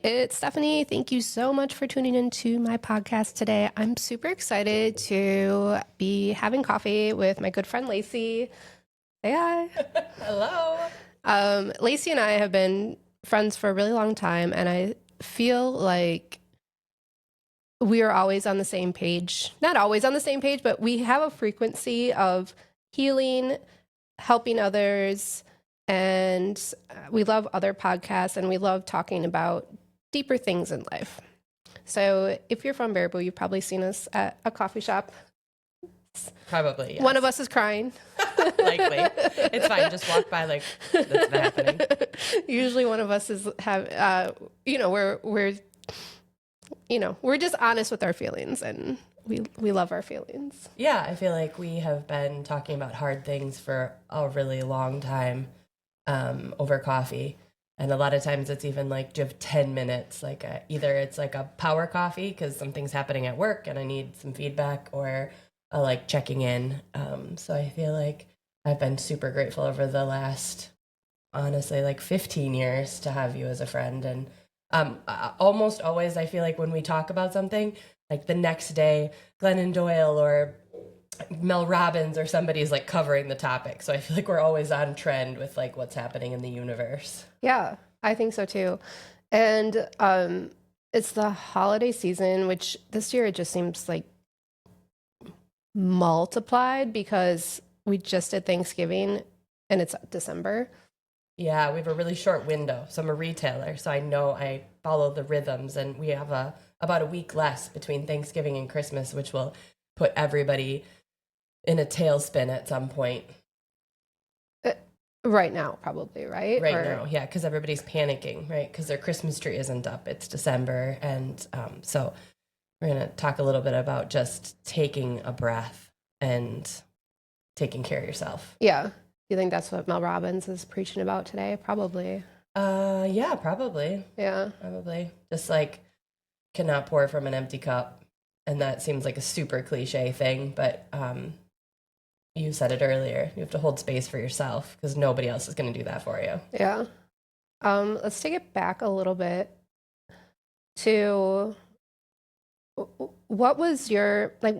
it's Stephanie. Thank you so much for tuning into my podcast today. I'm super excited to be having coffee with my good friend Lacey. Say hi. Hello. Lacey and I have been friends for a really long time, and I feel like we are always on the same page. Not always on the same page, but we have a frequency of healing, helping others, and we love other podcasts, and we love talking about deeper things in life. So if you're from Baraboo, you've probably seen us at a coffee shop. Probably, yes. One of us is crying. Likely. It's fine. Just walk by like that's not happening. Usually one of us is we're just honest with our feelings, and we love our feelings. Yeah, I feel like we have been talking about hard things for a really long time over coffee. And a lot of times it's even like, do you have 10 minutes? Like either it's like a power coffee because something's happening at work and I need some feedback, or like checking in. So I feel like I've been super grateful over the last, honestly, like 15 years to have you as a friend. And almost always I feel like when we talk about something, like the next day, Glennon Doyle or Mel Robbins or somebody's like covering the topic. So I feel like we're always on trend with like what's happening in the universe. Yeah, I think so too. And it's the holiday season, which this year it just seems like multiplied because we just did Thanksgiving and it's December. Yeah, we have a really short window. So I'm a retailer, so I know I follow the rhythms, and we have about a week less between Thanksgiving and Christmas, which will put everybody in a tailspin at some point. Right now, probably, right? Right now, yeah, because everybody's panicking, right? Because their Christmas tree isn't up. It's December, and so we're going to talk a little bit about just taking a breath and taking care of yourself. Yeah. You think that's what Mel Robbins is preaching about today? Probably. Yeah, probably. Yeah. Probably. Just like cannot pour from an empty cup. And that seems like a super cliche thing, but you said it earlier. You have to hold space for yourself because nobody else is going to do that for you. Yeah. Let's take it back a little bit to what was your like.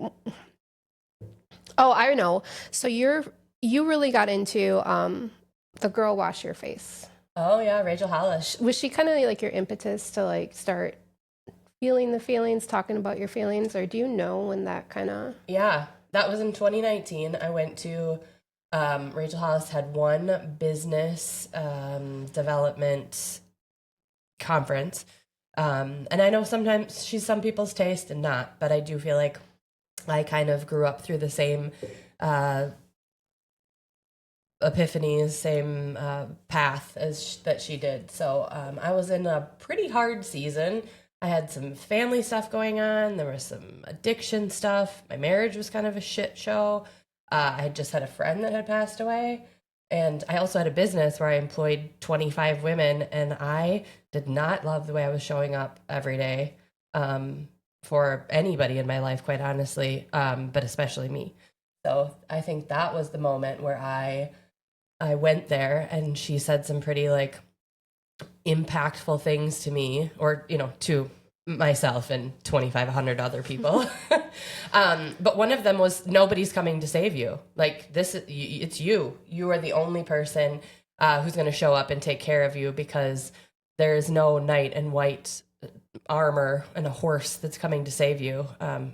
Oh, I know. So you really got into the girl wash your face. Oh yeah, Rachel Hollis. Was she kind of like your impetus to like start feeling the feelings, talking about your feelings, or do you know when that kind of? Yeah, that was in 2019. I went to Rachel Hollis had one business development conference. And I know sometimes she's some people's taste and not, but I do feel like I kind of grew up through the same epiphanies, same path that she did. So I was in a pretty hard season. I had some family stuff going on. There was some addiction stuff. My marriage was kind of a shit show. I had just had a friend that had passed away. And I also had a business where I employed 25 women, and I did not love the way I was showing up every day for anybody in my life, quite honestly, but especially me. So I think that was the moment where I went there, and she said some pretty like impactful things to me, or to myself and 2,500 other people. But one of them was, nobody's coming to save you. Like it's you are the only person who's going to show up and take care of you, because there's no knight in white armor and a horse that's coming to save you.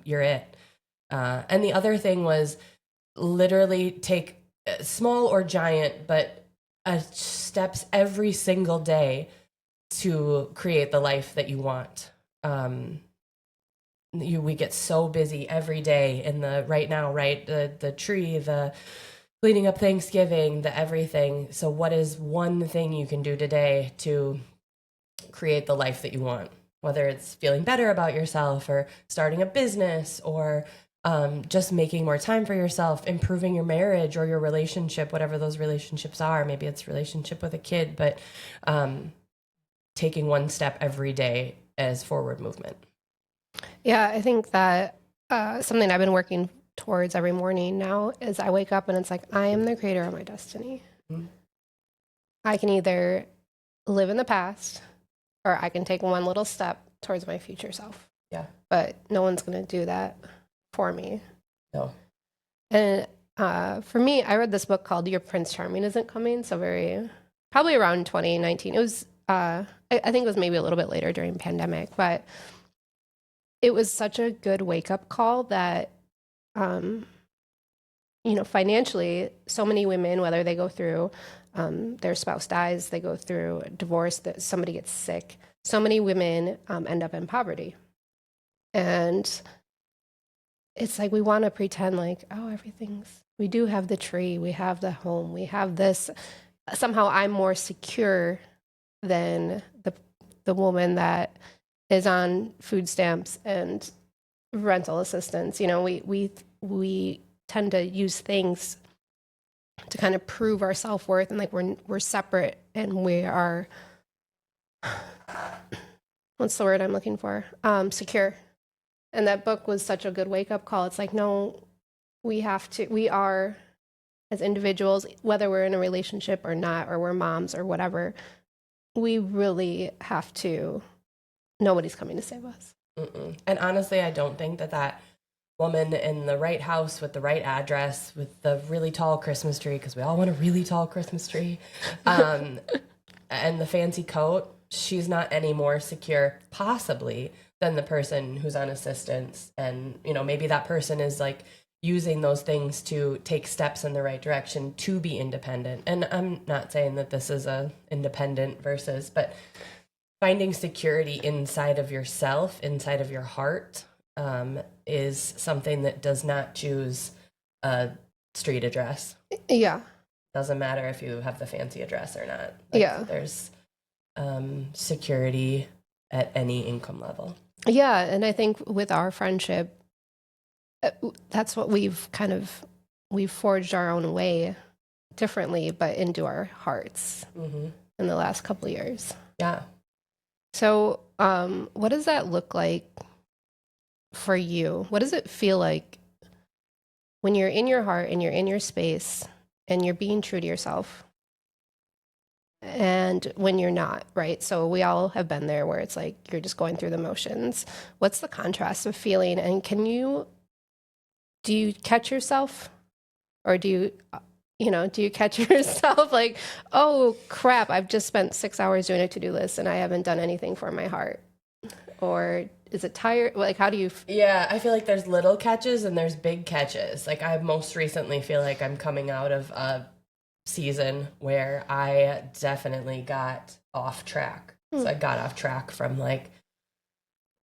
You're it. And the other thing was literally take small or giant, but steps every single day to create the life that you want. We get so busy every day in the right now, right? The tree, the leading up Thanksgiving, the everything. So what is one thing you can do today to create the life that you want? Whether it's feeling better about yourself, or starting a business, or just making more time for yourself, improving your marriage or your relationship, whatever those relationships are. Maybe it's relationship with a kid, but taking one step every day as forward movement. Yeah, I think that something I've been working towards every morning now is I wake up and it's like, I am the creator of my destiny. Mm-hmm. I can either live in the past or I can take one little step towards my future self. Yeah. But no one's going to do that for me. No. And for me, I read this book called Your Prince Charming Isn't Coming. So probably around 2019. It was, I think it was maybe a little bit later during pandemic, but it was such a good wake up call that, financially, so many women, whether they go through their spouse dies, they go through a divorce, that somebody gets sick, so many women end up in poverty. And it's like we want to pretend like, oh, we do have the tree, we have the home, we have this. Somehow I'm more secure than the woman that is on food stamps and rental assistance. We tend to use things to kind of prove our self-worth, and like we're separate and we are, what's the word I'm looking for? Secure. And that book was such a good wake-up call. It's like, no, we are, as individuals, whether we're in a relationship or not, or we're moms or whatever, we really have to, nobody's coming to save us. Mm-mm. And honestly, I don't think that woman in the right house with the right address with the really tall Christmas tree, because we all want a really tall Christmas tree, and the fancy coat, she's not any more secure possibly than the person who's on assistance. And maybe that person is like using those things to take steps in the right direction to be independent. And I'm not saying that this is a independent versus, but finding security inside of yourself, inside of your heart, is something that does not choose a street address. Yeah. Doesn't matter if you have the fancy address or not. There's security at any income level. Yeah. And I think with our friendship, that's what we've forged our own way differently, but into our hearts in the last couple of years. Yeah. So what does that look like for you? What does it feel like when you're in your heart and you're in your space and you're being true to yourself, and when you're not, right? So we all have been there where it's like you're just going through the motions. What's the contrast of feeling? And do you catch yourself, or do you catch yourself like, oh crap, I've just spent 6 hours doing a to-do list and I haven't done anything for my heart? Or is it tired? Like, how do you? Yeah, I feel like there's little catches and there's big catches. Like, I most recently feel like I'm coming out of a season where I definitely got off track. So I got off track from like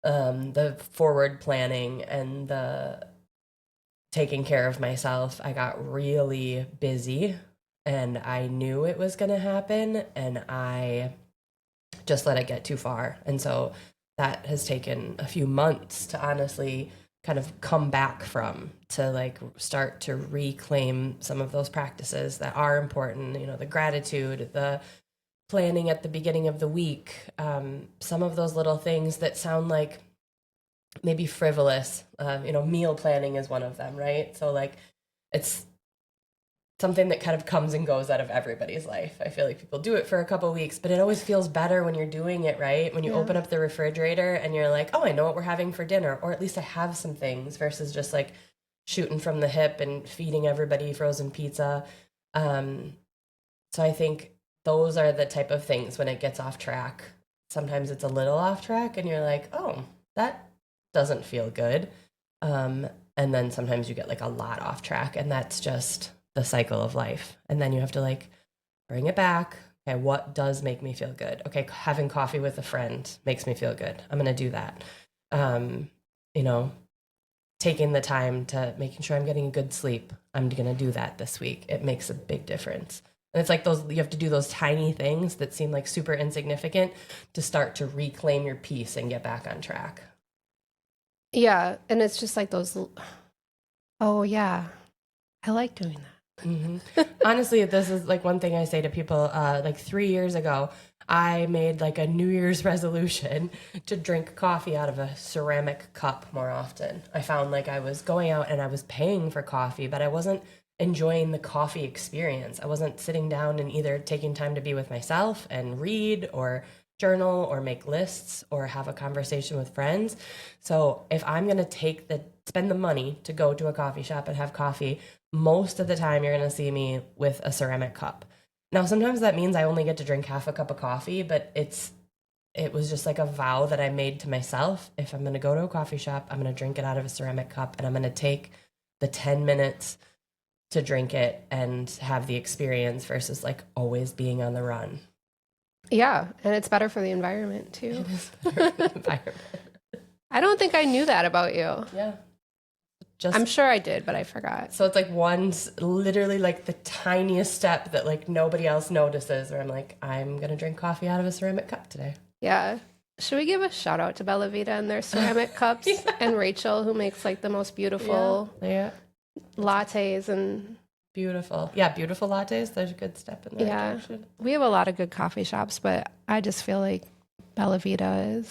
the forward planning and the taking care of myself. I got really busy and I knew it was going to happen, and I just let it get too far. And so that has taken a few months to honestly kind of come back from, to like start to reclaim some of those practices that are important, the gratitude, the planning at the beginning of the week, some of those little things that sound like maybe frivolous, meal planning is one of them, right? So like it's something that kind of comes and goes out of everybody's life. I feel like people do it for a couple of weeks, but it always feels better when you're doing it, right? When you open up the refrigerator and you're like, oh, I know what we're having for dinner, or at least I have some things, versus just like shooting from the hip and feeding everybody frozen pizza. So I think those are the type of things when it gets off track. Sometimes it's a little off track and you're like, oh, that doesn't feel good. And then sometimes you get like a lot off track, and that's just the cycle of life. And then you have to like bring it back. Okay, what does make me feel good? Okay, having coffee with a friend makes me feel good. I'm going to do that. Taking the time to making sure I'm getting a good sleep. I'm going to do that this week. It makes a big difference. And it's like you have to do those tiny things that seem like super insignificant to start to reclaim your peace and get back on track. Yeah. And it's just like those, oh yeah, I like doing that. Mm-hmm. Honestly, this is like one thing I say to people. Like 3 years ago, I made like a New Year's resolution to drink coffee out of a ceramic cup more often. I found like I was going out and I was paying for coffee, but I wasn't enjoying the coffee experience. I wasn't sitting down and either taking time to be with myself and read or journal or make lists or have a conversation with friends. So if I'm going to spend the money to go to a coffee shop and have coffee, most of the time you're going to see me with a ceramic cup. Now, sometimes that means I only get to drink half a cup of coffee, but it was just like a vow that I made to myself. If I'm going to go to a coffee shop, I'm going to drink it out of a ceramic cup, and I'm going to take the 10 minutes to drink it and have the experience versus like always being on the run. Yeah, and it's better for the environment too. It is better for the environment. I don't think I knew that about you. Yeah. I'm sure I did, but I forgot. So it's like literally like the tiniest step that like nobody else notices, where I'm like, I'm going to drink coffee out of a ceramic cup today. Yeah. Should we give a shout out to Bella Vita and their ceramic cups and Rachel, who makes like the most beautiful lattes and beautiful. Yeah, beautiful lattes. There's a good step in there. Yeah. We have a lot of good coffee shops, but I just feel like Bella Vita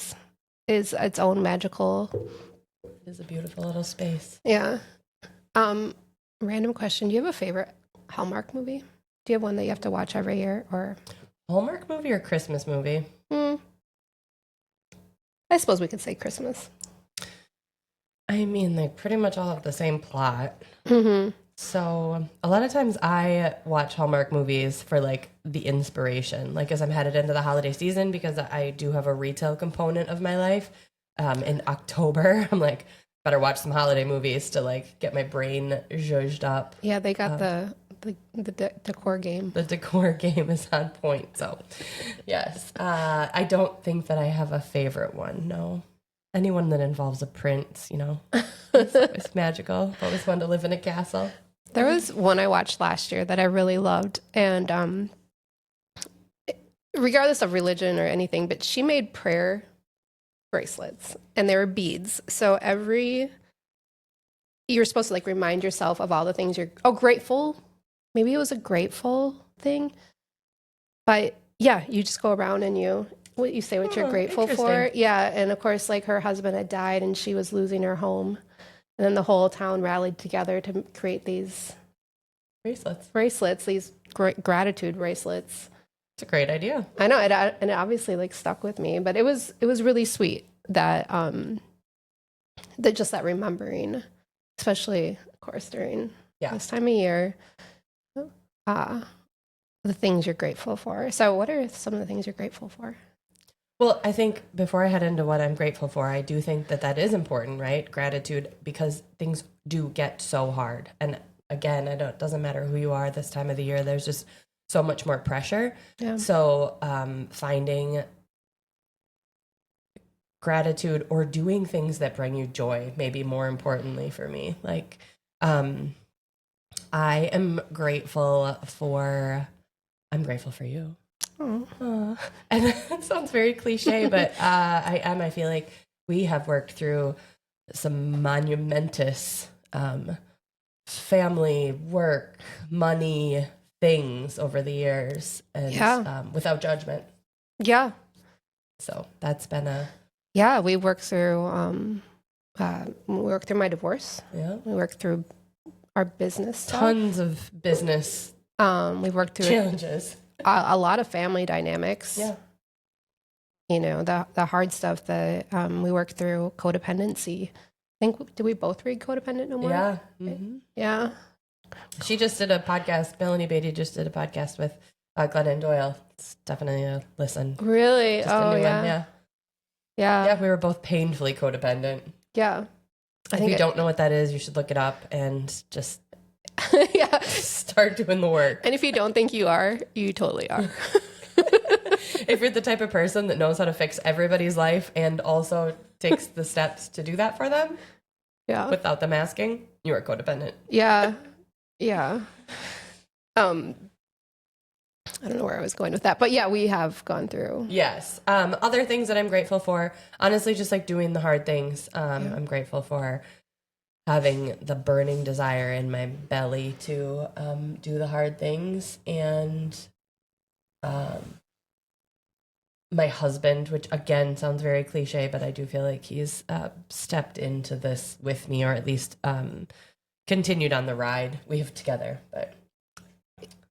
is its own magical. It is a beautiful little space. Yeah. Random question. Do you have a favorite Hallmark movie? Do you have one that you have to watch every year or Hallmark movie or Christmas movie? I suppose we could say Christmas. I mean, they pretty much all have the same plot. Mm-hmm. So a lot of times I watch Hallmark movies for like the inspiration, like as I'm headed into the holiday season, because I do have a retail component of my life. In October, I'm like, better watch some holiday movies to like get my brain zhuzhed up. Yeah, they got the decor game. The decor game is on point. So yes, I don't think that I have a favorite one. No. Anyone that involves a prince, it's always magical. Always fun to live in a castle. There was one I watched last year that I really loved, and regardless of religion or anything, but she made prayer bracelets, and they were beads. So you're supposed to like remind yourself of all the things grateful. Maybe it was a grateful thing, but yeah, you just go around and you say what you're grateful for. Yeah, and of course, like her husband had died, and she was losing her home. And then the whole town rallied together to create these bracelets, these gratitude bracelets. It's a great idea. I know, and it obviously like stuck with me, but it was really sweet that just that remembering, especially of course during this time of year, the things you're grateful for. So what are some of the things you're grateful for? Well, I think before I head into what I'm grateful for, I do think that is important, right? Gratitude, because things do get so hard. And again, it doesn't matter who you are this time of the year, there's just so much more pressure. Yeah. So finding gratitude or doing things that bring you joy, maybe more importantly for me. Like I am grateful for you. And that sounds very cliche, but I feel like we have worked through some monumentous family, work, money things over the years, and without judgment. Yeah. So that's been we worked through my divorce. Yeah. We worked through our business stuff. Tons of business. We worked through challenges. A lot of family dynamics. Yeah. The hard stuff that we worked through, codependency. I think, did we both read Codependent No More? Yeah. Mm-hmm. Yeah. She just did a podcast, Melanie Beatty just did a podcast with Glennon Doyle. It's definitely a listen. Really? Just a new one. Yeah. Yeah, we were both painfully codependent. Yeah. If you don't know what that is, you should look it up and just start doing the work. And if you don't think you are, you totally are. If you're the type of person that knows how to fix everybody's life and also takes the steps to do that for them, without them asking, you are codependent. Yeah. I don't know where I was going with that, but yeah, we have gone through. Yes. Other things that I'm grateful for, honestly, just like doing the hard things. I'm grateful for having the burning desire in my belly to do the hard things, and my husband, which again sounds very cliche, but I do feel like he's stepped into this with me, or at least continued on the ride we have together. But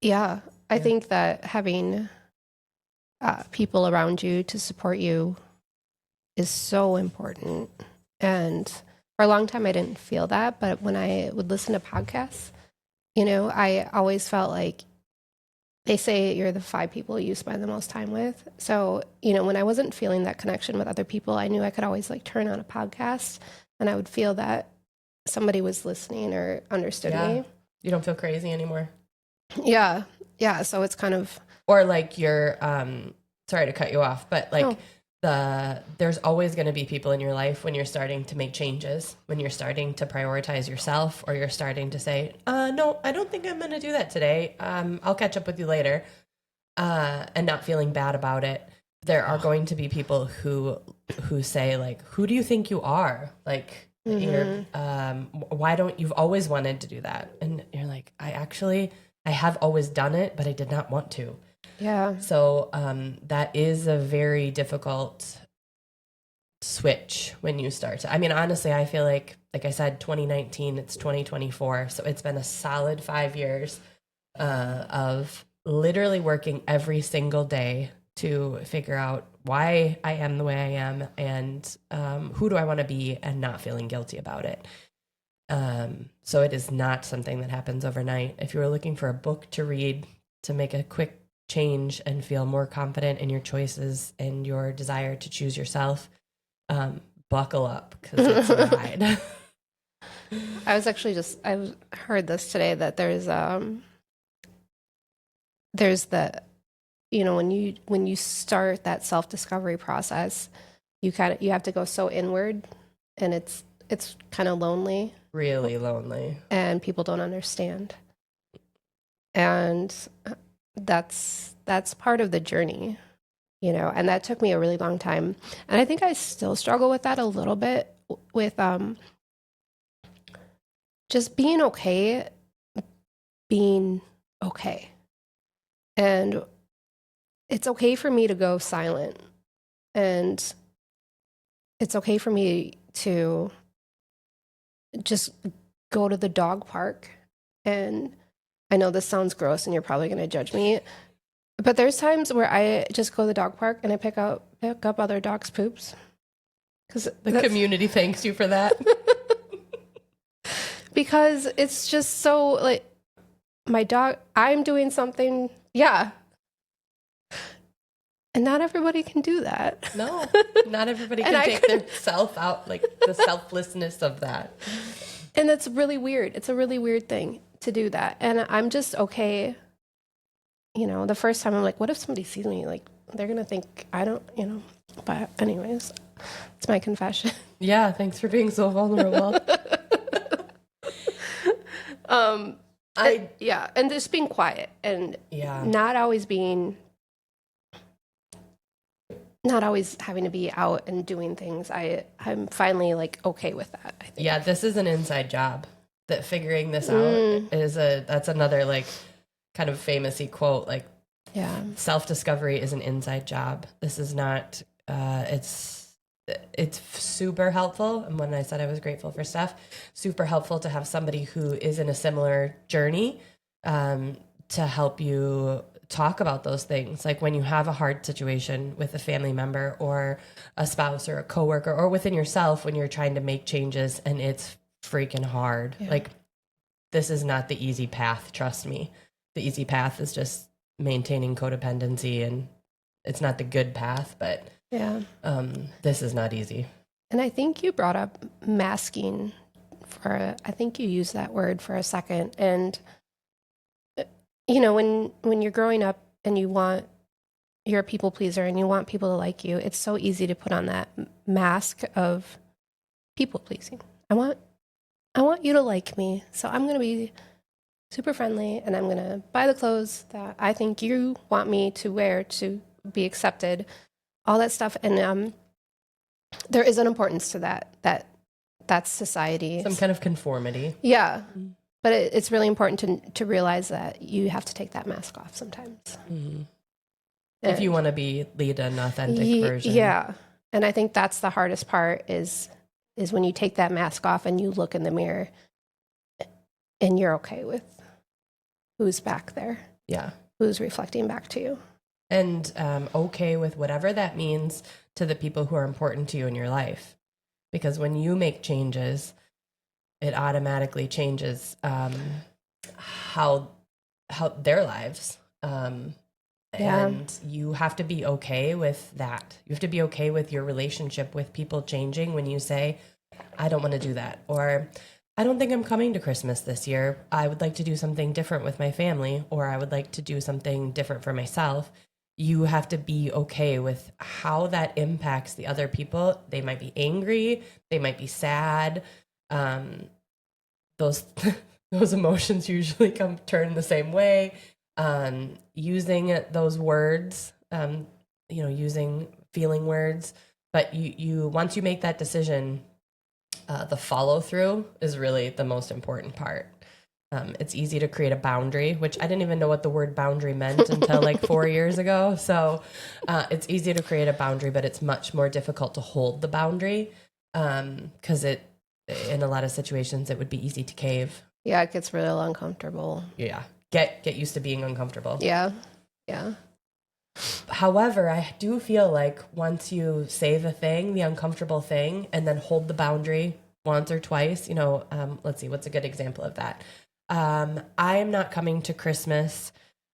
I think that having people around you to support you is so important. And for a long time, I didn't feel that. But when I would listen to podcasts, I always felt like they say you're the 5 people you spend the most time with. So, when I wasn't feeling that connection with other people, I knew I could always like turn on a podcast and I would feel that somebody was listening or understood me. You don't feel crazy anymore. Yeah. Yeah. So it's kind of, or like you're, sorry to cut you off, but like there's always going to be people in your life when you're starting to make changes, when you're starting to prioritize yourself, or you're starting to say, no, I don't think I'm going to do that today. I'll catch up with you later. And not feeling bad about it. There are going to be people who say like, who do you think you are? Like, you're, why don't you've always wanted to do that? And you're like, I have always done it, but I did not want to. Yeah. So that is a very difficult switch when you start to, I mean, honestly, I feel like I said, 2019, it's 2024. So it's been a solid 5 years of literally working every single day to figure out why I am the way I am and who do I want to be, and not feeling guilty about it. So it is not something that happens overnight. If you were looking for a book to read to make a quick change and feel more confident in your choices and your desire to choose yourself, buckle up, because it's a ride. I was actually I heard this today that there's the, when you start that self-discovery process, you have to go so inward, and it's kind of lonely. Really lonely. And people don't understand. And that's part of the journey, and that took me a really long time. And I think I still struggle with that a little bit, with just being okay. And it's okay for me to go silent, and it's okay for me to just go to the dog park. And I know this sounds gross and you're probably going to judge me, but there's times where I just go to the dog park and I pick up other dogs' poops. Because the community thanks you for that. Because it's just so like, my dog, I'm doing something. Yeah. And not everybody can do that. No, not everybody can take their self out, like the selflessness of that. And it's really weird. It's a really weird thing to do that. And I'm just okay. The first time I'm like, what if somebody sees me? Like, they're going to think I don't, but anyways, it's my confession. Yeah. Thanks for being so vulnerable. And just being quiet and not always having to be out and doing things. I'm finally like okay with that, I think. Yeah, this is an inside job. That figuring this out that's another like kind of famous-y quote, like, self-discovery is an inside job. This is not, it's super helpful. And when I said I was grateful for Steph, super helpful to have somebody who is in a similar journey to help you talk about those things. Like when you have a hard situation with a family member or a spouse or a coworker or within yourself, when you're trying to make changes and it's freaking hard. Yeah. Like, this is not the easy path. Trust me. The easy path is just maintaining codependency, and it's not the good path, but this is not easy. And I think you brought up masking I think you used that word for a second. And when you're growing up and you're a people pleaser and you want people to like you, it's so easy to put on that mask of people pleasing. I want you to like me, so I'm going to be super friendly and I'm going to buy the clothes that I think you want me to wear to be accepted, all that stuff. And there is an importance to that's society. Some kind of conformity. Yeah. But it's really important to realize that you have to take that mask off sometimes. Mm-hmm. If you want to lead an authentic version. Yeah. And I think that's the hardest part is when you take that mask off and you look in the mirror and you're okay with who's back there. Yeah. Who's reflecting back to you. and okay with whatever that means to the people who are important to you in your life. Because when you make changes, it automatically changes how their lives. Yeah. And you have to be okay with that. You have to be okay with your relationship with people changing when you say, I don't want to do that. Or I don't think I'm coming to Christmas this year. I would like to do something different with my family, or I would like to do something different for myself. You have to be okay with how that impacts the other people. They might be angry, they might be sad. Those those emotions usually turn the same way. Using those words, using feeling words, but you once you make that decision, the follow through is really the most important part. It's easy to create a boundary, which I didn't even know what the word boundary meant until like 4 years ago. So it's easy to create a boundary, but it's much more difficult to hold the boundary because in a lot of situations, it would be easy to cave. Yeah, it gets real uncomfortable. Yeah. Get used to being uncomfortable. Yeah. Yeah. However, I do feel like once you say the thing, the uncomfortable thing, and then hold the boundary once or twice, let's see, what's a good example of that? I am not coming to Christmas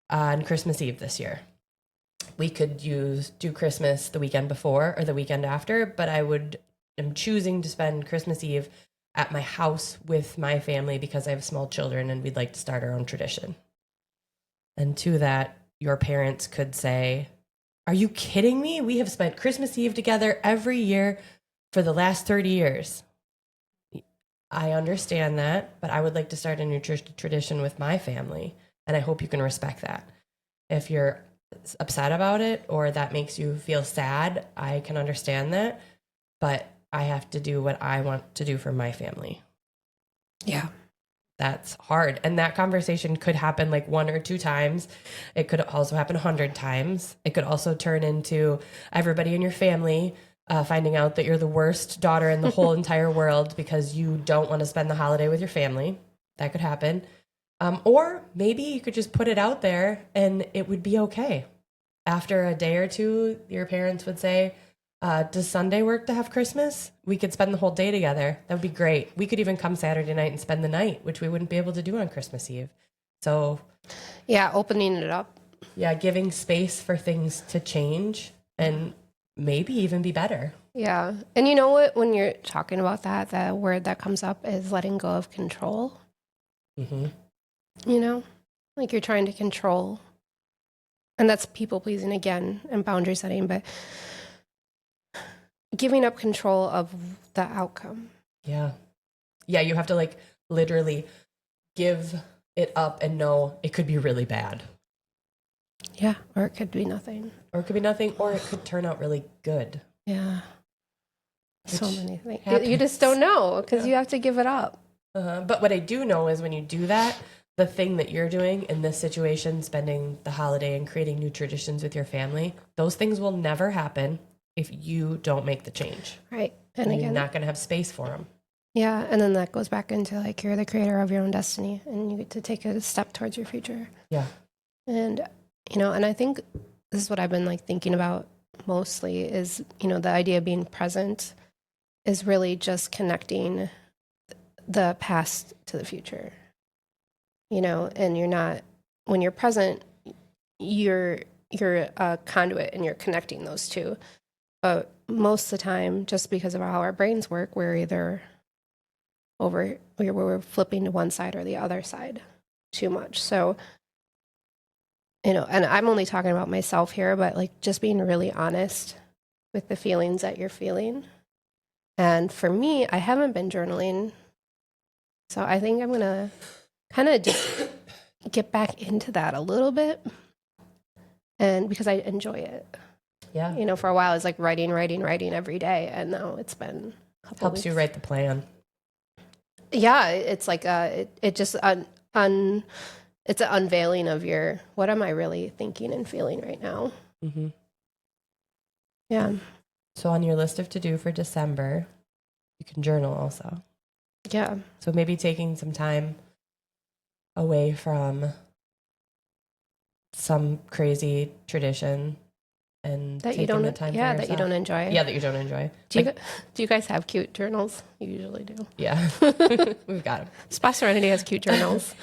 on Christmas Eve this year. We could do Christmas the weekend before or the weekend after, but I'm choosing to spend Christmas Eve at my house with my family because I have small children and we'd like to start our own tradition. And to that, your parents could say, are you kidding me? We have spent Christmas Eve together every year for the last 30 years. I understand that, but I would like to start a new tradition with my family, and I hope you can respect that. If you're upset about it or that makes you feel sad, I can understand that, but I have to do what I want to do for my family. Yeah. That's hard. And that conversation could happen like 1 or 2 times. It could also happen 100 times. It could also turn into everybody in your family finding out that you're the worst daughter in the whole entire world because you don't want to spend the holiday with your family. That could happen. Or maybe you could just put it out there and it would be okay. After a day or two, your parents would say, does Sunday work to have Christmas? We could spend the whole day together. That would be great. We could even come Saturday night and spend the night, which we wouldn't be able to do on Christmas Eve. So, yeah, opening it up. Yeah, giving space for things to change and maybe even be better. Yeah. And you know what? When you're talking about that, the word that comes up is letting go of control. Mm-hmm. Like you're trying to control. And that's people pleasing again and boundary setting, but giving up control of the outcome. Yeah. Yeah, you have to like literally give it up and know it could be really bad. Yeah, or it could be nothing. Or it could be nothing, or it could turn out really good. Yeah. So Which many things. happens. You just don't know because you have to give it up. But what I do know is when you do that, the thing that you're doing in this situation, spending the holiday and creating new traditions with your family, those things will never happen if you don't make the change. Right. And you're again, not going to have space for them. Yeah. And then that goes back into like you're the creator of your own destiny and you get to take a step towards your future. Yeah. And, and I think this is what I've been like thinking about mostly is, the idea of being present is really just connecting the past to the future, and you're not, when you're present, you're a conduit and you're connecting those two. But most of the time, just because of how our brains work, we're either we're flipping to one side or the other side too much. So, and I'm only talking about myself here, but like just being really honest with the feelings that you're feeling. And for me, I haven't been journaling. So I think I'm going to kind of just get back into that a little bit. And because I enjoy it. Yeah. For a while, it's like writing every day. And now it's been a couple Helps weeks. you write the plan. Yeah. It's like, it just, it's an unveiling of what am I really thinking and feeling right now? Mm-hmm. Yeah. So on your list of to do for December, you can journal also. Yeah. So maybe taking some time away from some crazy tradition and That you taking don't, the time for yeah, yourself. that you don't enjoy. Yeah, that you don't enjoy. Do you guys have cute journals? You usually do. Yeah, we've got them. Spa Serenity has cute journals.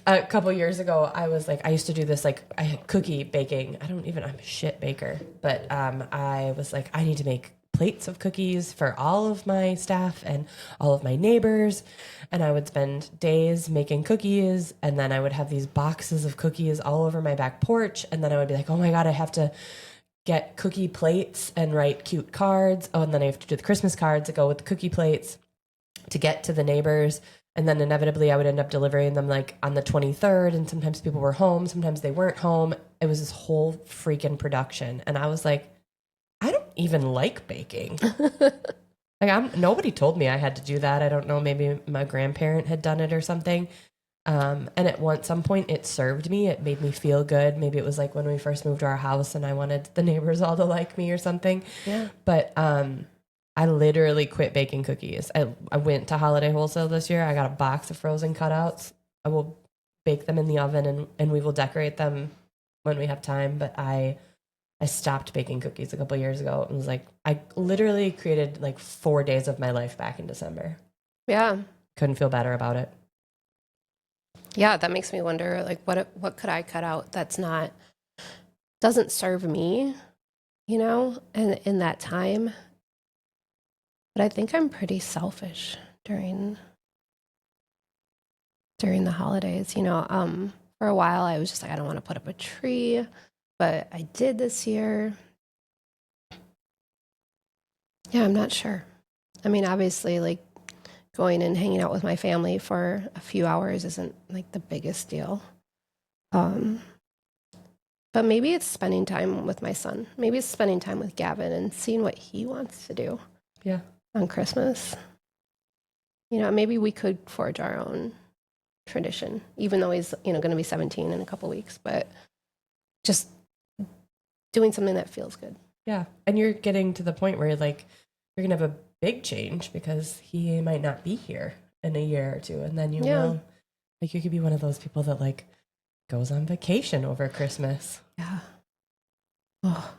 A couple years ago, I used to do this, like, I had cookie baking. I'm a shit baker, but I was like, I need to make plates of cookies for all of my staff and all of my neighbors. And I would spend days making cookies, and then I would have these boxes of cookies all over my back porch. And then I would be like, oh my God, I have to get cookie plates and write cute cards. Oh, and then I have to do the Christmas cards that go with the cookie plates to get to the neighbors. And then inevitably I would end up delivering them like on the 23rd. And sometimes people were home, sometimes they weren't home. It was this whole freaking production. And I was like, I don't even like baking. Nobody told me I had to do that. I don't know. Maybe my grandparent had done it or something. And at some point it served me. It made me feel good. Maybe it was like when we first moved to our house and I wanted the neighbors all to like me or something. Yeah. But, I literally quit baking cookies. I went to Holiday Wholesale this year. I got a box of frozen cutouts. I will bake them in the oven and we will decorate them when we have time. But I stopped baking cookies a couple years ago. It was like, I literally created like 4 days of my life back in December. Yeah. Couldn't feel better about it. Yeah, that makes me wonder, like, what could I cut out that's doesn't serve me, and in that time. But I think I'm pretty selfish during the holidays. For a while I was just like, I don't want to put up a tree, but I did this year. Yeah, I'm not sure. I mean, obviously, like, going and hanging out with my family for a few hours isn't like the biggest deal. But maybe it's spending time with my son. Maybe it's spending time with Gavin and seeing what he wants to do. Yeah. On Christmas. Maybe we could forge our own tradition, even though he's, going to be 17 in a couple weeks, but just doing something that feels good. Yeah. And you're getting to the point where you're going to have a big change because he might not be here in a year or two. And then you will, like, you could be one of those people that like goes on vacation over Christmas. Yeah. Oh,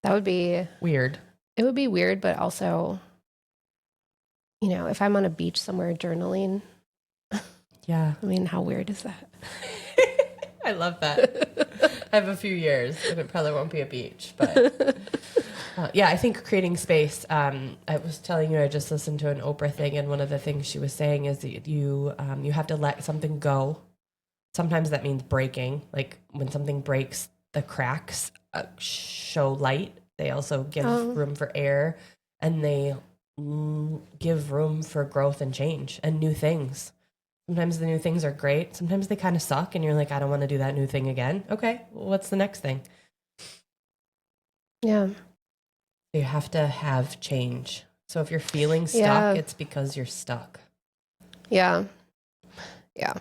that would be weird. It would be weird, but also, if I'm on a beach somewhere journaling. Yeah. I mean, how weird is that? I love that. I have a few years and it probably won't be a beach, but yeah, I think creating space. I was telling you, I just listened to an Oprah thing, and one of the things she was saying is that you have to let something go. Sometimes that means breaking. Like when something breaks, the cracks show light. They also give room for air, and they give room for growth and change and new things. Sometimes the new things are great. Sometimes they kind of suck and you're like, I don't want to do that new thing again. Okay, well, what's the next thing? Yeah. You have to have change. So if you're feeling stuck, it's because you're stuck. Yeah. Yeah.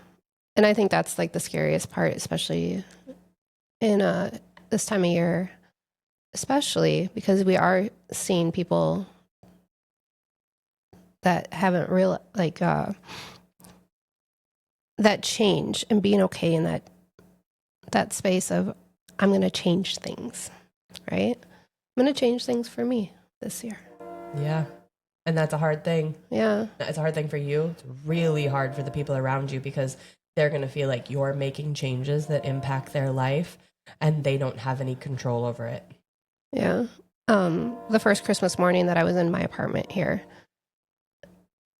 And I think that's like the scariest part, especially in this time of year, especially because we are seeing people that haven't that change, and being okay in that space of, I'm going to change things, right? I'm going to change things for me this year. Yeah. And that's a hard thing. Yeah. It's a hard thing for you. It's really hard for the people around you because they're going to feel like you're making changes that impact their life and they don't have any control over it. Yeah. The first Christmas morning that I was in my apartment here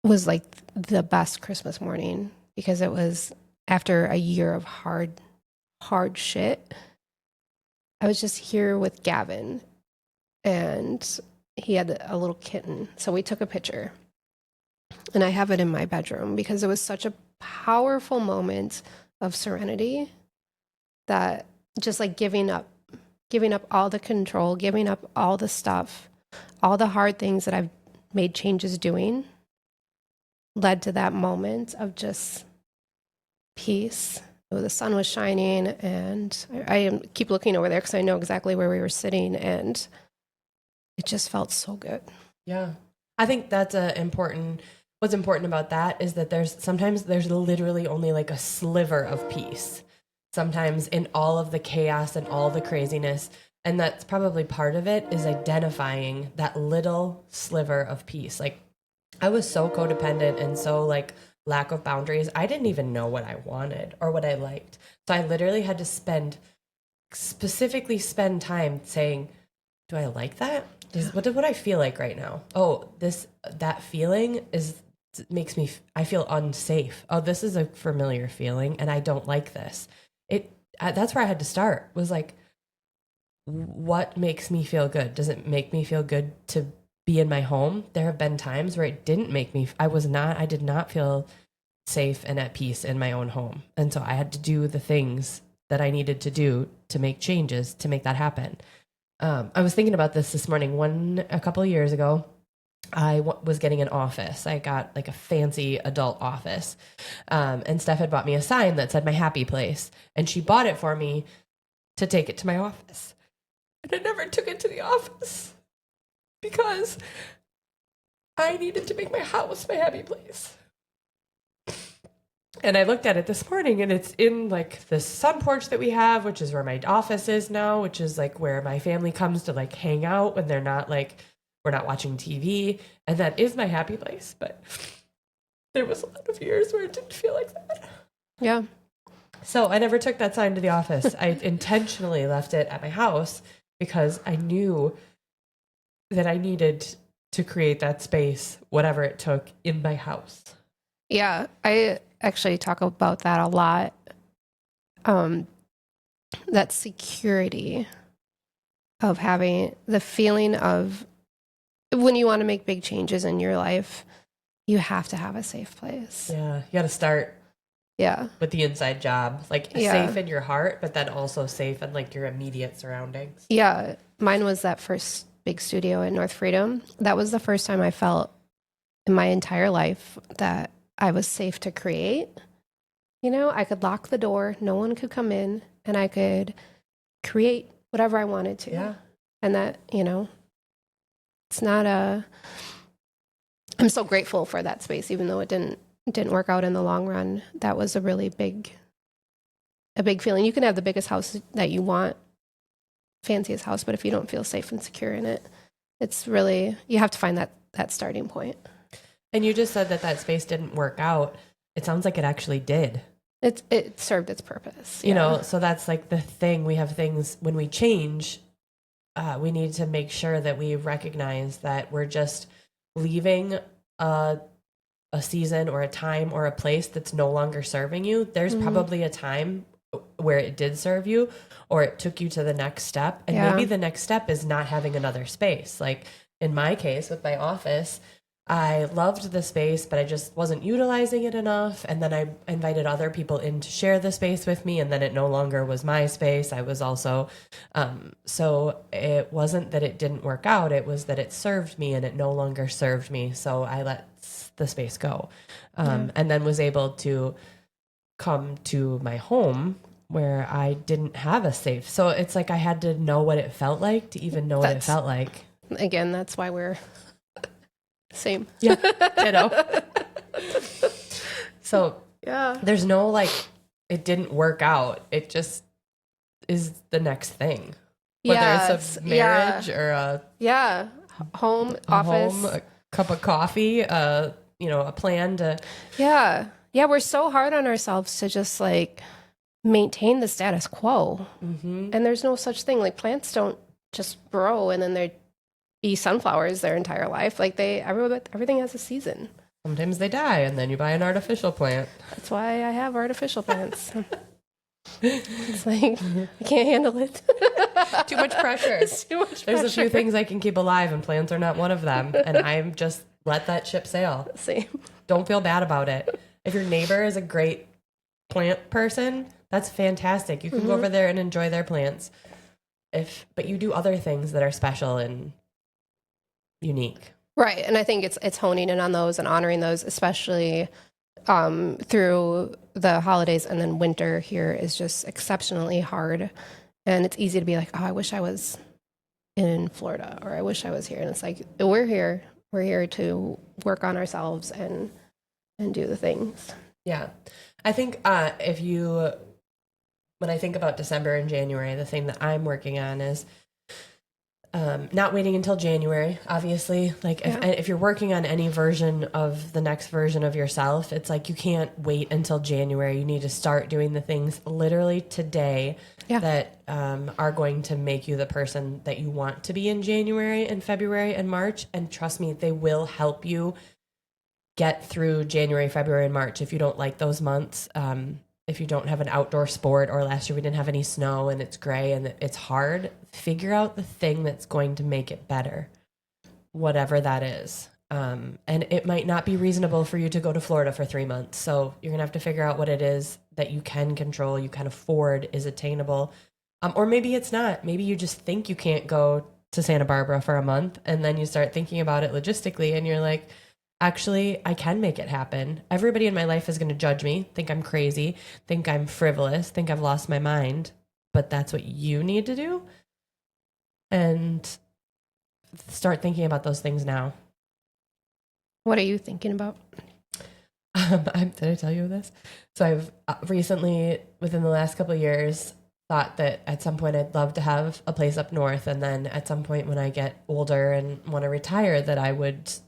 was like the best Christmas morning, because it was after a year of hard shit. I was just here with Gavin, and he had a little kitten. So we took a picture, and I have it in my bedroom because it was such a powerful moment of serenity, that just like giving up all the control, giving up all the stuff, all the hard things that I've made changes doing, led to that moment of just peace. The sun was shining, and I keep looking over there because I know exactly where we were sitting, and it just felt so good. Yeah. I think that's what's important about that is that there's sometimes literally only like a sliver of peace. sometimes in all of the chaos and all the craziness. And that's probably part of it, is identifying that little sliver of peace. Like, I was so codependent and so like lack of boundaries. I didn't even know what I wanted or what I liked. So I literally had to specifically spend time saying, do I like that? What I feel like right now? Oh, that feeling makes me, I feel unsafe. Oh, this is a familiar feeling and I don't like this. That's where I had to start, was like, what makes me feel good? Does it make me feel good to be in my home? There have been times where it didn't make me, I did not feel safe and at peace in my own home. And so I had to do the things that I needed to do to make changes to make that happen. I was thinking about this morning. A couple of years ago, I was getting an office. I got like a fancy adult office. And Steph had bought me a sign that said my happy place. And she bought it for me to take it to my office. And I never took it to the office because I needed to make my house my happy place. And I looked at it this morning, and it's in like this sun porch that we have, which is where my office is now, which is like where my family comes to like hang out when we're not watching TV. And that is my happy place. But there was a lot of years where it didn't feel like that. Yeah. So I never took that sign to the office. I intentionally left it at my house because I knew that I needed to create that space, whatever it took, in my house. Yeah, I actually talk about that a lot. That security of having the feeling of when you want to make big changes in your life, you have to have a safe place. Yeah, you got to start with the inside job, like safe in your heart, but then also safe in like your immediate surroundings. Yeah, mine was that first big studio in North Freedom. That was the first time I felt in my entire life that I was safe to create. You know, I could lock the door, no one could come in, and I could create whatever I wanted to. Yeah. And that, you know, it's not I'm so grateful for that space, even though it didn't work out in the long run. That was a really big feeling. You can have the biggest house that you want, fanciest house, but if you don't feel safe and secure in it, it's really, you have to find that starting point. And you just said that space didn't work out. It sounds like it actually did. It served its purpose. You know, so that's like the thing. We have things, when we change, we need to make sure that we recognize that we're just leaving a season or a time or a place that's no longer serving you. There's probably a time where it did serve you, or it took you to the next step. And maybe the next step is not having another space. Like in my case with my office, I loved the space, but I just wasn't utilizing it enough. And then I invited other people in to share the space with me. And then it no longer was my space. I was also, so it wasn't that it didn't work out. It was that it served me and it no longer served me. So I let the space go. And then was able to come to my home where I didn't have a safe. So it's like I had to know what it felt like to even know what it felt like. Again, that's why we're same. Yeah, ditto. So there's no like, it didn't work out. It just is the next thing. Whether it's a marriage or a home, office, home, a cup of coffee, a plan to. Yeah, we're so hard on ourselves to just like maintain the status quo. And there's no such thing. Like plants don't just grow and then they're be sunflowers their entire life. Like everything has a season. Sometimes they die and then you buy an artificial plant. That's why I have artificial plants. It's like, I can't handle it. Too much pressure. It's too much There's pressure. a few things I can keep alive and plants are not one of them. And I'm just let that ship sail. Same. Don't feel bad about it. If your neighbor is a great plant person, that's fantastic. You can go over there and enjoy their plants. But you do other things that are special and unique. Right. And I think it's honing in on those and honoring those, especially through the holidays, and then winter here is just exceptionally hard. And it's easy to be like, oh, I wish I was in Florida, or I wish I was here. And it's like, we're here to work on ourselves and do the things. Yeah. I think if you when I think about December and January, the thing that I'm working on is not waiting until January, obviously. Like if you're working on any version of the next version of yourself, it's like you can't wait until January. You need to start doing the things literally today that are going to make you the person that you want to be in January and February and March. And trust me, they will help you get through January, February, and March. If you don't like those months, if you don't have an outdoor sport, or last year we didn't have any snow and it's gray and it's hard, figure out the thing that's going to make it better, whatever that is. And it might not be reasonable for you to go to Florida for 3 months. So you're going to have to figure out what it is that you can control, you can afford, is attainable. Or maybe it's not. Maybe you just think you can't go to Santa Barbara for a month, and then you start thinking about it logistically and you're like, actually, I can make it happen. Everybody in my life is going to judge me, think I'm crazy, think I'm frivolous, think I've lost my mind. But that's what you need to do. And start thinking about those things now. What are you thinking about? Did I tell you this? So I've recently, within the last couple of years, thought that at some point I'd love to have a place up north, and then at some point when I get older and want to retire, that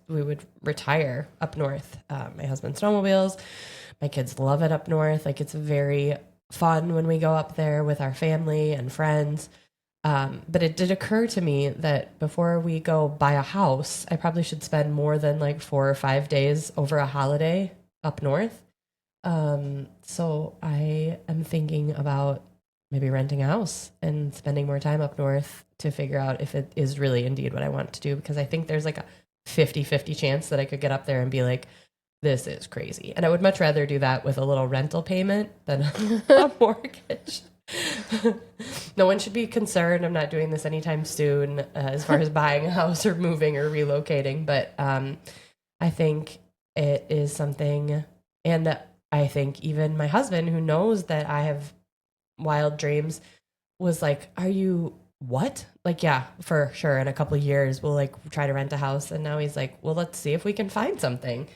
we would retire up north. My husband snowmobiles, my kids love it up north. Like, it's very fun when we go up there with our family and friends. But it did occur to me that before we go buy a house, I probably should spend more than like 4 or 5 days over a holiday up north. So I am thinking about maybe renting a house and spending more time up north to figure out if it is really indeed what I want to do, because I think there's like a 50-50 chance that I could get up there and be like, this is crazy. And I would much rather do that with a little rental payment than a mortgage. No one should be concerned. I'm not doing this anytime soon as far as buying a house or moving or relocating. But I think it is something, and I think even my husband, who knows that I have wild dreams, was like, are you what? Like, yeah, for sure. In a couple of years, we'll like try to rent a house. And now he's like, well, let's see if we can find something.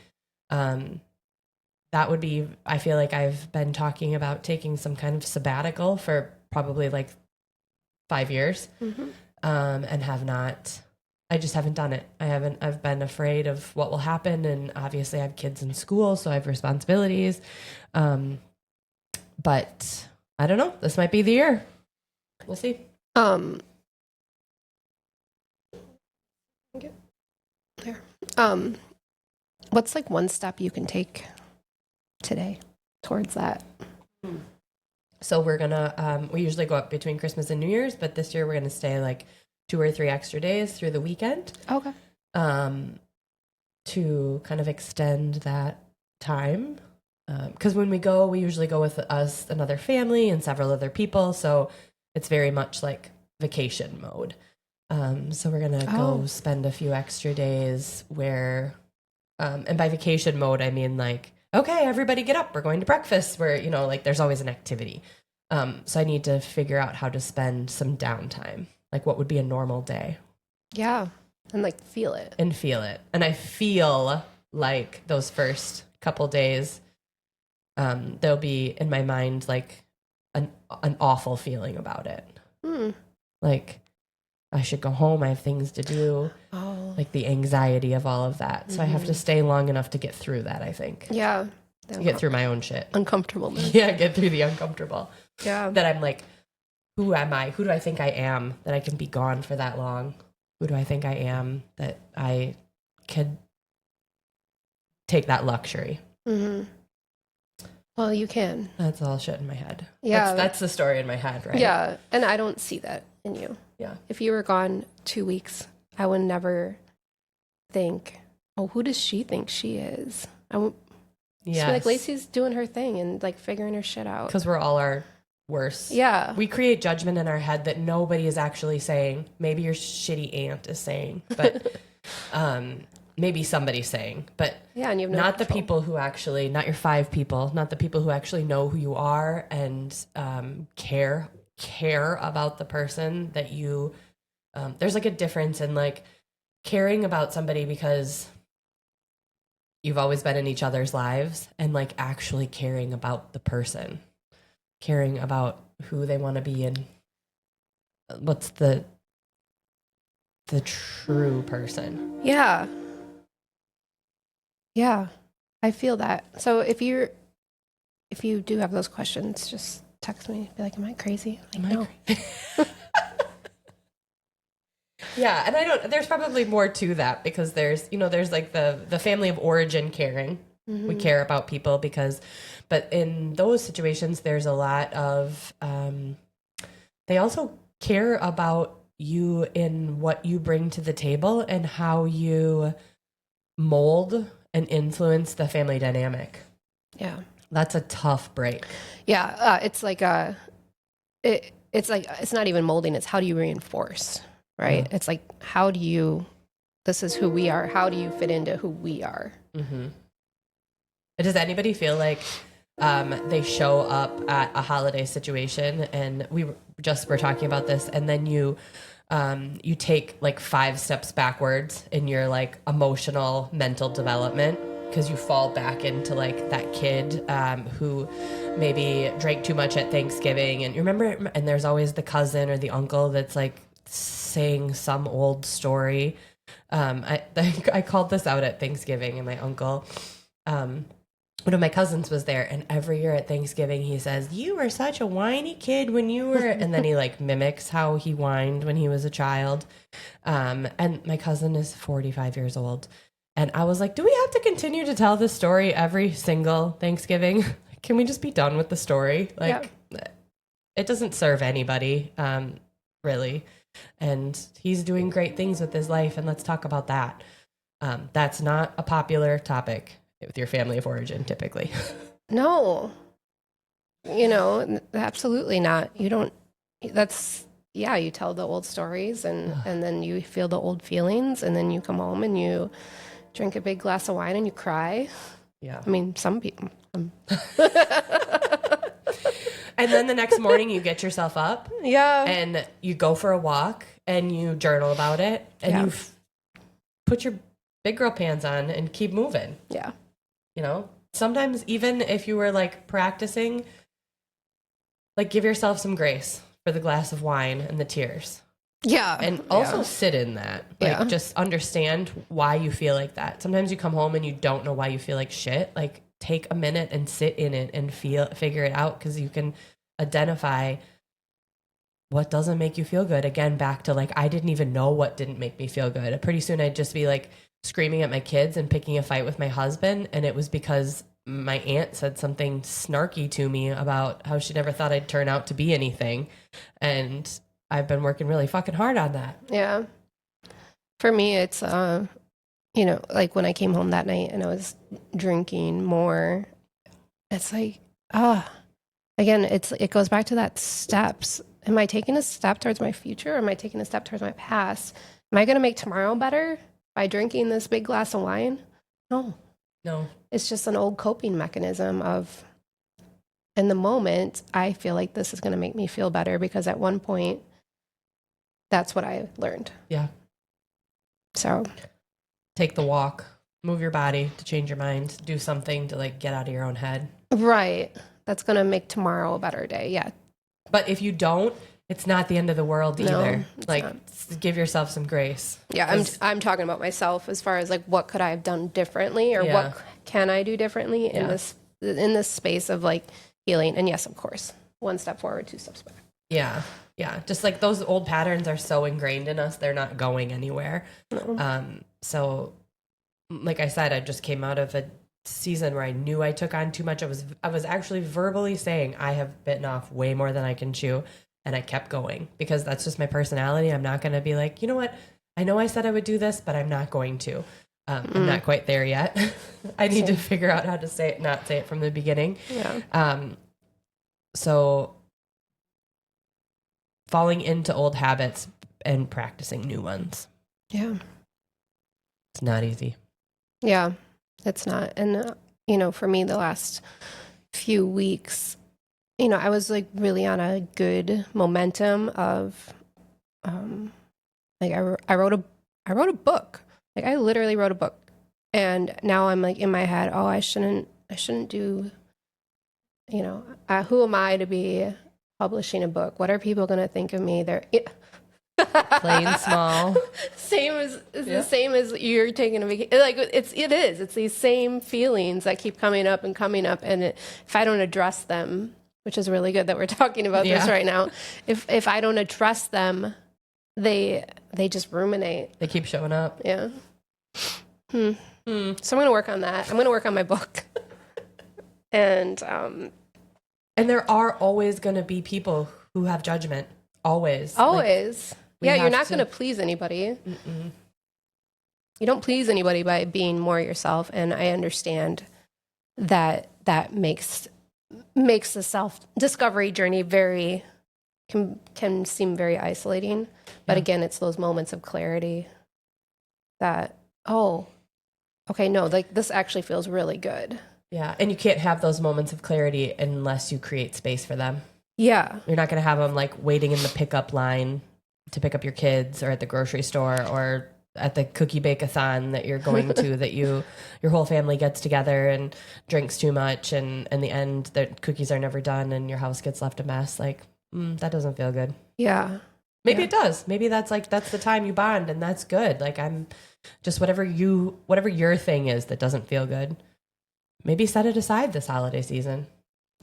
That would be, I feel like I've been talking about taking some kind of sabbatical for probably like 5 years, and have not, I just haven't done it. I've been afraid of what will happen. And obviously I have kids in school, so I have responsibilities. But I don't know, this might be the year. We'll see. Get there. What's like one step you can take today towards that? So we're gonna we usually go up between Christmas and New Year's, but this year we're gonna stay like 2 or 3 extra days through the weekend. Okay. To kind of extend that time. Because when we go, we usually go with us, another family, and several other people. So it's very much like vacation mode. So we're gonna go spend a few extra days where, and by vacation mode, I mean like, okay, everybody get up, we're going to breakfast, where, you know, like there's always an activity. So I need to figure out how to spend some downtime, like what would be a normal day. Yeah. And like feel it. And I feel like those first couple days, there'll be in my mind like an awful feeling about it. Like, I should go home, I have things to do. Like the anxiety of all of that. So I have to stay long enough to get through that, I think. Yeah. To get through my own shit. Uncomfortableness. Yeah, get through the uncomfortable. Yeah. That I'm like, who am I? Who do I think I am that I can be gone for that long? Who do I think I am that I could take that luxury? Well, you can. That's all shit in my head. Yeah. That's the story in my head, right? Yeah. And I don't see that in you. Yeah. If you were gone 2 weeks, I would never think, oh, who does she think she is? I won't. Yeah. Like, Lacey's doing her thing and like figuring her shit out. Because we're all our worst. Yeah. We create judgment in our head that nobody is actually saying. Maybe your shitty aunt is saying, but maybe somebody's saying. But yeah, and you have no not control. the people who actually, not your 5 people, not the people who actually know who you are and care about the person that you. There's like a difference in like caring about somebody because you've always been in each other's lives, and like actually caring about the person, caring about who they want to be and what's the true person. Yeah. Yeah. I feel that. So if you do have those questions, just text me. Be like, am I crazy? Like, no. Yeah, and there's probably more to that because there's like the family of origin caring. We care about people but in those situations, there's a lot of, they also care about you in what you bring to the table and how you mold and influence the family dynamic. Yeah. That's a tough break. Yeah. It's like, it's like, it's not even molding. It's how do you reinforce, right? Yeah. It's like, this is who we are. How do you fit into who we are? Mm-hmm. Does anybody feel like they show up at a holiday situation, and we just were talking about this, and then you take like 5 steps backwards in your like emotional mental development because you fall back into like that kid who maybe drank too much at Thanksgiving, and you remember, and there's always the cousin or the uncle that's like saying some old story. I called this out at Thanksgiving, and my uncle, one of my cousins was there, and every year at Thanksgiving he says, "You were such a whiny kid when you were," and then he like mimics how he whined when he was a child. And my cousin is 45 years old, and I was like, "Do we have to continue to tell this story every single Thanksgiving? Can we just be done with the story? Like, it doesn't serve anybody, really." And he's doing great things with his life, and let's talk about that. That's not a popular topic with your family of origin, typically. No, absolutely not. You don't, you tell the old stories and then you feel the old feelings, and then you come home and you drink a big glass of wine and you cry. Yeah. I mean, some people. And then the next morning you get yourself up. Yeah. And you go for a walk and you journal about it and you put your big girl pants on and keep moving. Yeah. Sometimes even if you were like practicing, like give yourself some grace for the glass of wine and the tears. Yeah. And also sit in that. Like just understand why you feel like that. Sometimes you come home and you don't know why you feel like shit. Like take a minute and sit in it and figure it out, because you can identify what doesn't make you feel good. Again, back to like, I didn't even know what didn't make me feel good. Pretty soon I'd just be like screaming at my kids and picking a fight with my husband. And it was because my aunt said something snarky to me about how she never thought I'd turn out to be anything. And I've been working really fucking hard on that. Yeah. For me, it's, like when I came home that night and I was drinking more, it's like, again, it goes back to that steps. Am I taking a step towards my future? Or am I taking a step towards my past? Am I going to make tomorrow better by drinking this big glass of wine? No. It's just an old coping mechanism of, in the moment, I feel like this is going to make me feel better because at one point, that's what I learned. Yeah. So take the walk, move your body to change your mind, do something to like get out of your own head. Right. That's going to make tomorrow a better day. Yeah. But if you don't, it's not the end of the world either. Like give yourself some grace. Yeah. I'm talking about myself as far as like, what could I have done differently, or what can I do differently in this space of like healing? And yes, of course, 1 step forward, 2 steps back. Yeah. Yeah. Just like those old patterns are so ingrained in us, they're not going anywhere. No. So like I said, I just came out of a season where I knew I took on too much. I was actually verbally saying I have bitten off way more than I can chew. And I kept going because that's just my personality. I'm not going to be like, you know what? I know I said I would do this, but I'm not going to. I'm not quite there yet. I need to figure out how to not say it from the beginning. Yeah. So falling into old habits and practicing new ones. Yeah. It's not easy. Yeah, it's not. And, for me, the last few weeks, I was like really on a good momentum of, like I wrote a book. Like I literally wrote a book, and now I'm like in my head, oh, I shouldn't do, who am I to be publishing a book? What are people going to think of me? They're Plain small. the same as you're taking a vacation. Like it's these same feelings that keep coming up, and if I don't address them, which is really good that we're talking about this right now, if I don't address them, they just ruminate. They keep showing up. Yeah. So I'm going to work on that. I'm going to work on my book. And there are always going to be people who have judgment. Always. Yeah, you're not going to please anybody. Mm-mm. You don't please anybody by being more yourself. And I understand that makes the self-discovery journey can seem very isolating. But again, it's those moments of clarity that, oh, okay, no, like this actually feels really good. Yeah. And you can't have those moments of clarity unless you create space for them. Yeah. You're not going to have them like waiting in the pickup line to pick up your kids, or at the grocery store, or at the cookie bake-a-thon that you're going to, that your whole family gets together and drinks too much, and in the end the cookies are never done and your house gets left a mess. Like, that doesn't feel good. Yeah. Maybe it does. Maybe that's the time you bond, and that's good. Like, I'm just whatever your thing is that doesn't feel good, maybe set it aside this holiday season.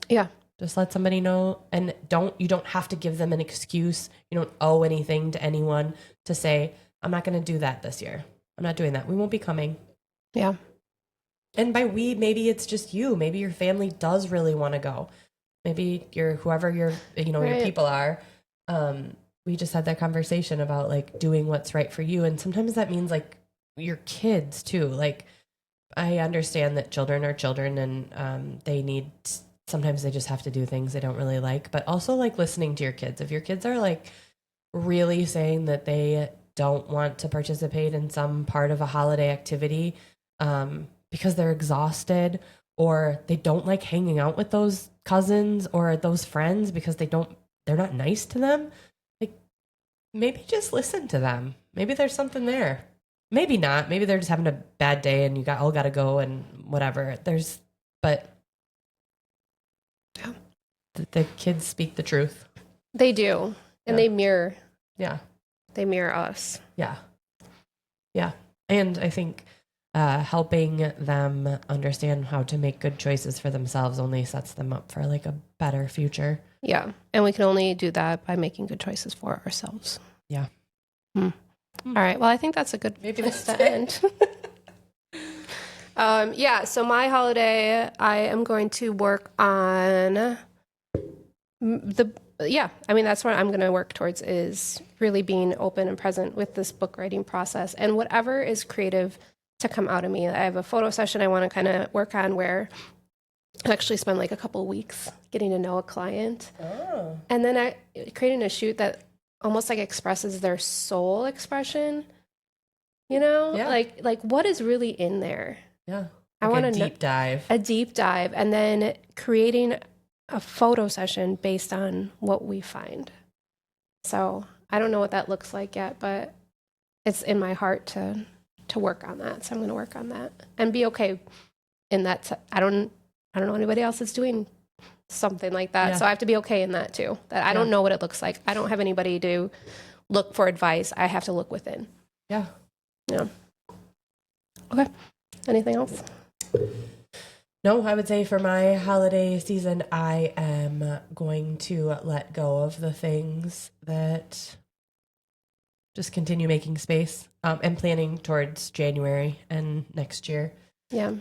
Yeah. Just let somebody know, and you don't have to give them an excuse. You don't owe anything to anyone to say, I'm not going to do that this year. I'm not doing that. We won't be coming. Yeah. And by we, maybe it's just you. Maybe your family does really want to go. Maybe whoever your people are. We just had that conversation about like doing what's right for you. And sometimes that means like your kids too. Like, I understand that children are children, and sometimes they just have to do things they don't really like, but also like listening to your kids. If your kids are like really saying that they don't want to participate in some part of a holiday activity because they're exhausted, or they don't like hanging out with those cousins or those friends because they're not nice to them, like maybe just listen to them. Maybe there's something there. Maybe not. Maybe they're just having a bad day and you all got to go and whatever. But the kids speak the truth. They do. And they mirror. Yeah. They mirror us. Yeah. Yeah. And I think helping them understand how to make good choices for themselves only sets them up for like a better future. Yeah. And we can only do that by making good choices for ourselves. Yeah. All right. Well, I think that's a good place to end. So my holiday, I am going to work on that's what I'm going to work towards, is really being open and present with this book writing process and whatever is creative to come out of me. I have a photo session I want to kind of work on where I actually spend like a couple weeks getting to know a client. Oh. And then creating a shoot that almost like expresses their soul expression, like what is really in there. Yeah. I want a deep dive, and then creating a photo session based on what we find. So I don't know what that looks like yet, but it's in my heart to work on that. So I'm going to work on that and be okay in that. I don't know anybody else that's doing something like that. Yeah. So I have to be okay in that too, that I don't know what it looks like. I don't have anybody to look for advice. I have to look within. Yeah. Yeah. Okay. Anything else? No, I would say for my holiday season, I am going to let go of the things that just continue making space and planning towards January and next year. Yeah.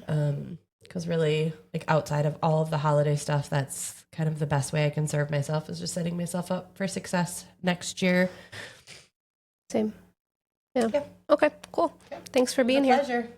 Because really, like outside of all of the holiday stuff, that's kind of the best way I can serve myself, is just setting myself up for success next year. Same. Yeah. Okay, cool. Thanks for being here. Pleasure.